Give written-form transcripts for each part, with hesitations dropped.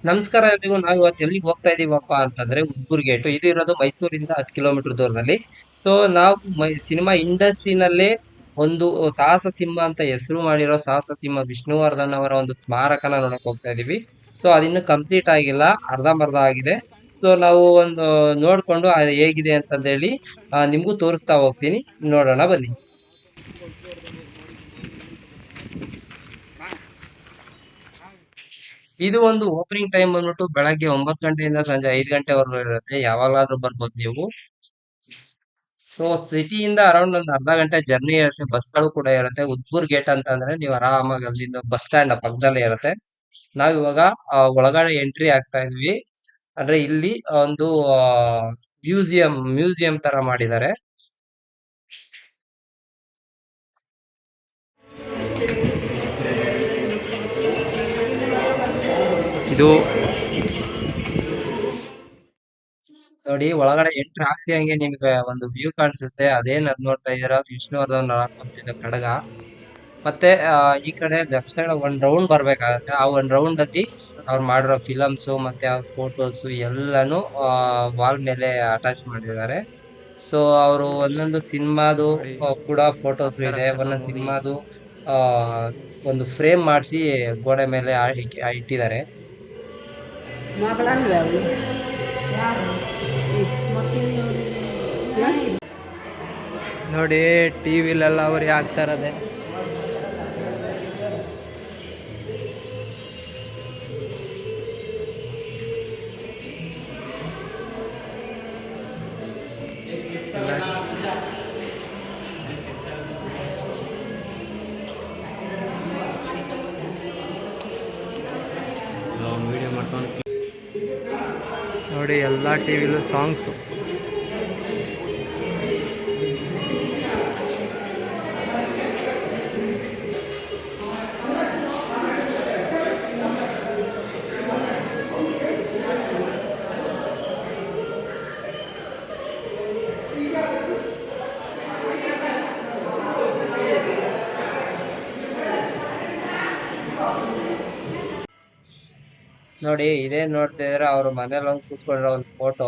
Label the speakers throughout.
Speaker 1: ನಮಸ್ಕಾರ ಎಲ್ರಿಗೂ. ನಾವು ಇವತ್ತು ಎಲ್ಲಿಗೆ ಹೋಗ್ತಾ ಇದೀವಪ್ಪ ಅಂತಂದ್ರೆ ಉದ್ಬೂರ್ ಗೇಟ್. ಇದು ಇರೋದು ಮೈಸೂರಿಂದ 10 ಕಿಲೋಮೀಟರ್ ದೂರದಲ್ಲಿ. ಸೊ ನಾವು ಸಿನಿಮಾ ಇಂಡಸ್ಟ್ರಿನಲ್ಲೇ ಒಂದು ಸಾಹಸ ಸಿಂಹ ಅಂತ ಹೆಸರು ಮಾಡಿರೋ ಸಾಹಸ ಸಿಂಹ ವಿಷ್ಣುವರ್ಧನ್ ಅವರ ಒಂದು ಸ್ಮಾರಕನ ನೋಡಕ್ ಹೋಗ್ತಾ ಇದೀವಿ. ಸೊ ಅದಿನ್ನು ಕಂಪ್ಲೀಟ್ ಆಗಿಲ್ಲ, ಅರ್ಧಂಬರ್ಧ ಆಗಿದೆ. ಸೊ ನಾವು ಒಂದು ನೋಡ್ಕೊಂಡು ಅದು ಹೇಗಿದೆ ಅಂತಂದೇಳಿ ನಿಮ್ಗೂ ತೋರಿಸ್ತಾ ಹೋಗ್ತೀನಿ. ನೋಡೋಣ ಬನ್ನಿ. ಇದು ಒಂದು ಓಪನಿಂಗ್ ಟೈಮ್ ಬಂದ್ಬಿಟ್ಟು ಬೆಳಗ್ಗೆ 9 ಗಂಟೆಯಿಂದ ಸಂಜೆ 5 ಗಂಟೆವರೆಗೂ ಇರುತ್ತೆ. ಯಾವಾಗ್ಲಾದ್ರೂ ಬರ್ಬೋದು ನೀವು. ಸೊ ಸಿಟಿಯಿಂದ ಅರೌಂಡ್ ಒಂದು ಅರ್ಧ ಗಂಟೆ ಜರ್ನಿ ಇರುತ್ತೆ. ಬಸ್ಗಳು ಕೂಡ ಇರುತ್ತೆ. ಉದ್ಬೂರ್ ಗೇಟ್ ಅಂತ ಅಂದ್ರೆ ನೀವು ಆರಾಮಾಗಿ ಅಲ್ಲಿಂದ ಬಸ್ ಸ್ಟ್ಯಾಂಡ್ ಪಕ್ಕದಲ್ಲೇ ಇರುತ್ತೆ. ನಾವ್ ಇವಾಗ ಒಳಗಡೆ ಎಂಟ್ರಿ ಆಗ್ತಾ ಇದ್ವಿ. ಅಂದ್ರೆ ಇಲ್ಲಿ ಒಂದು ಮ್ಯೂಸಿಯಂ ತರ ಮಾಡಿದ್ದಾರೆ. ಇದು ನೋಡಿ, ಒಳಗಡೆ ಎಂಟ್ರಿ ಆಗ್ತಿದಂಗೆ ನಿಮ್ಗೆ ಒಂದು ವ್ಯೂ ಕಾಣಿಸುತ್ತೆ. ಅದ್ ನೋಡ್ತಾ ಇದೀರಾ, ವಿಷ್ಣುವರ್ಧನ್ ಹಾಕೊಂತಿದ್ದ ಖಡ್ಗ. ಮತ್ತೆ ಈ ಕಡೆ ಲೆಫ್ಟ್ ಸೈಡ್ ಒಂದ್ ರೌಂಡ್ ಬರ್ಬೇಕಾಗತ್ತೆ. ಆ ಒಂದ್ ರೌಂಡ್ ಅಲ್ಲಿ ಅವ್ರು ಮಾಡಿರೋ ಫಿಲಮ್ಸ್ ಮತ್ತೆ ಅವ್ರ ಫೋಟೋಸ್ ಎಲ್ಲಾನು ವಾಲ್ ಮೇಲೆ ಅಟ್ಯಾಚ್ ಮಾಡಿದ್ದಾರೆ. ಸೊ ಅವರು ಒಂದೊಂದು ಸಿನಿಮಾದು ಕೂಡ ಫೋಟೋಸ್ ಇದೆ. ಒಂದೊಂದು ಸಿನಿಮಾದು ಆ ಒಂದು ಫ್ರೇಮ್ ಮಾಡಿಸಿ ಗೋಡೆ ಮೇಲೆ ಇಟ್ಟಿದ್ದಾರೆ. ನೋಡಿ, ಟಿವಿಲೆಲ್ಲ ಅವ್ರಿಗೆ ಆಗ್ತಾ ಇರೋದೆ. ವಿಡಿಯೋ ಮಾಡ್ಕೊಂಡು ನೋಡಿ, ಎಲ್ಲ ಟಿವಿಲೂ ಸಾಂಗ್ಸು. ನೋಡಿ, ಇದೇನ್ ನೋಡ್ತಾ ಇದಾರೆ, ಅವ್ರ ಮನೇಲಿ ಒಂದು ಕೂತ್ಕೊಂಡಿರೋ ಒಂದು ಫೋಟೋ.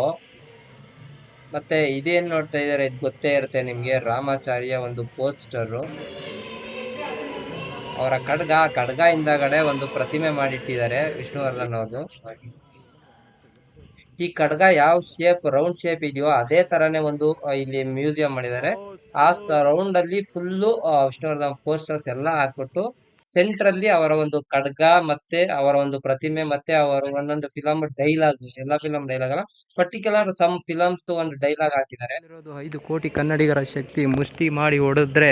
Speaker 1: ಮತ್ತೆ ಇದೇನ್ ನೋಡ್ತಾ ಇದಾರೆ, ಇದು ಗೊತ್ತೇ ಇರುತ್ತೆ ನಿಮ್ಗೆ, ರಾಮಾಚಾರ್ಯ ಒಂದು ಪೋಸ್ಟರ್. ಅವರ ಖಡ್ಗ ಹಿಂದಗಡೆ ಒಂದು ಪ್ರತಿಮೆ ಮಾಡಿಟ್ಟಿದ್ದಾರೆ ವಿಷ್ಣುವರ್ಧನ್ ಅವ್ರದ್ದು. ಈ ಖಡ್ಗ ಯಾವ ಶೇಪ್, ರೌಂಡ್ ಶೇಪ್ ಇದೆಯೋ ಅದೇ ತರಾನೇ ಒಂದು ಇಲ್ಲಿ ಮ್ಯೂಸಿಯಂ ಮಾಡಿದ್ದಾರೆ. ಆ ರೌಂಡ್ ಅಲ್ಲಿ ಫುಲ್ಲು ವಿಷ್ಣುವರ್ಧನ್ ಪೋಸ್ಟರ್ಸ್ ಎಲ್ಲ ಹಾಕ್ಬಿಟ್ಟು ಸೆಂಟ್ರಲ್ಲಿ ಅವರ ಒಂದು ಖಡ್ಗ ಮತ್ತೆ ಅವರ ಒಂದು ಪ್ರತಿಮೆ ಮತ್ತೆ ಅವರ ಒಂದೊಂದು ಫಿಲಂ ಡೈಲಾಗ್, ಎಲ್ಲ ಫಿಲಂ ಡೈಲಾಗ್ ಅಲ್ಲ, ಪರ್ಟಿಕ್ಯುಲರ್ ಸಮ್ ಫಿಲಮ್ಸ್ ಒಂದು ಡೈಲಾಗ್ ಹಾಕಿದ್ದಾರೆ. 5 ಕೋಟಿ ಕನ್ನಡಿಗರ ಶಕ್ತಿ ಮುಷ್ಟಿ ಮಾಡಿ ಹೊಡೆದ್ರೆ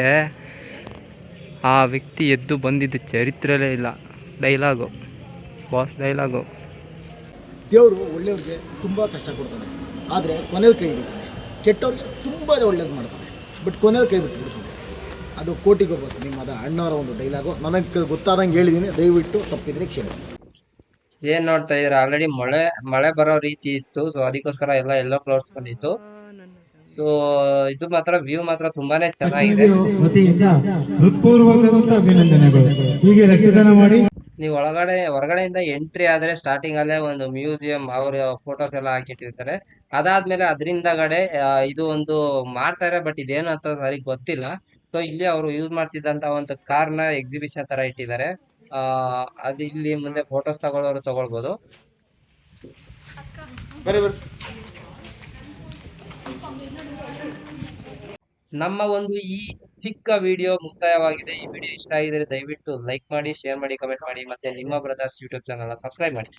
Speaker 1: ಆ ವ್ಯಕ್ತಿ ಎದ್ದು ಬಂದಿದ್ದ ಚರಿತ್ರೆಲೇ ಇಲ್ಲ. Dialogue, boss dialogue.
Speaker 2: ದೇವರು ಒಳ್ಳೆಯವ್ರಿಗೆ ತುಂಬ ಕಷ್ಟ ಕೊಡ್ತಾನೆ, ಆದರೆ ಕೊನೆಯವ್ರು ಕೈ ಹಿಡಿತಾನೆ. ಕೆಟ್ಟವ್ರಿಗೆ ತುಂಬ ಒಳ್ಳೇದು ಮಾಡ್ತಾನೆ, ಬಟ್ ಕೊನೆಯವ್ರು ಕೈ ಬಿಟ್ಬಿಡ್ತಾನೆ. ಅದು ಕೋಟಿಗೊಬ್ಬ ಸಿನಿಮಾದ ಅಣ್ಣವರ ಒಂದು ಡೈಲಾಗು. ನನಗೆ ಗೊತ್ತಾದಂಗೆ ಹೇಳಿದ್ದೀನಿ, ದಯವಿಟ್ಟು ತಪ್ಪಿದ್ರೆ ಕ್ಷಮಿಸಿ.
Speaker 1: ಏನ್ ನೋಡ್ತಾ ಇದ್ರ, ಆಲ್ರೆಡಿ ಮಳೆ ಬರೋ ರೀತಿ ಇತ್ತು. ಸೊ ಅದಕ್ಕೋಸ್ಕರ ಎಲ್ಲ ಎಲ್ಲೋ ಕ್ಲೌಡ್ಸ್ ಬಂದಿತ್ತು. ಸೊ ಇದು ಮಾತ್ರ ವ್ಯೂ ಮಾತ್ರ ತುಂಬಾನೇ ಚೆನ್ನಾಗಿದೆ. ನೀವು ಹೊರಗಡೆಯಿಂದ ಎಂಟ್ರಿ ಆದ್ರೆ ಸ್ಟಾರ್ಟಿಂಗ್ ಅಲ್ಲೇ ಒಂದು ಮ್ಯೂಸಿಯಂ ಅವ್ರ ಫೋಟೋಸ್ ಎಲ್ಲ ಹಾಕಿಟ್ಟಿರ್ತಾರೆ. ಅದಾದ್ಮೇಲೆ ಅದರಿಂದಗಡೆ ಇದು ಒಂದು ಮಾಡ್ತಾರೆ, ಬಟ್ ಇದೇನು ಅಂತ ಸರಿ ಗೊತ್ತಿಲ್ಲ. ಸೊ ಇಲ್ಲಿ ಅವರು ಯೂಸ್ ಮಾಡ್ತಿದ್ದಂತ ಒಂದು ಕಾರ್ನ ಎಕ್ಸಿಬಿಷನ್ ತರ ಇಟ್ಟಿದ್ದಾರೆ. ಅದು ಇಲ್ಲಿ ಮುಂದೆ ಫೋಟೋಸ್ ತಗೊಳ್ಳೋರು ತಗೊಳ್ಬೋದು. ನಮ್ಮ ಒಂದು ಈ ಚಿಕ್ಕ ವಿಡಿಯೋ ಮುಕ್ತಾಯವಾಗಿದೆ. ಈ ವಿಡಿಯೋ ಇಷ್ಟ ಆಗಿದ್ರೆ ದಯವಿಟ್ಟು ಲೈಕ್ ಮಾಡಿ, ಶೇರ್ ಮಾಡಿ, ಕಮೆಂಟ್ ಮಾಡಿ, ಮತ್ತೆ ನಿಮ್ಮ ಬ್ರದರ್ಸ್ ಯೂಟ್ಯೂಬ್ ಚಾನಲ್ ಸಬ್ಸ್ಕ್ರೈಬ್ ಮಾಡಿ.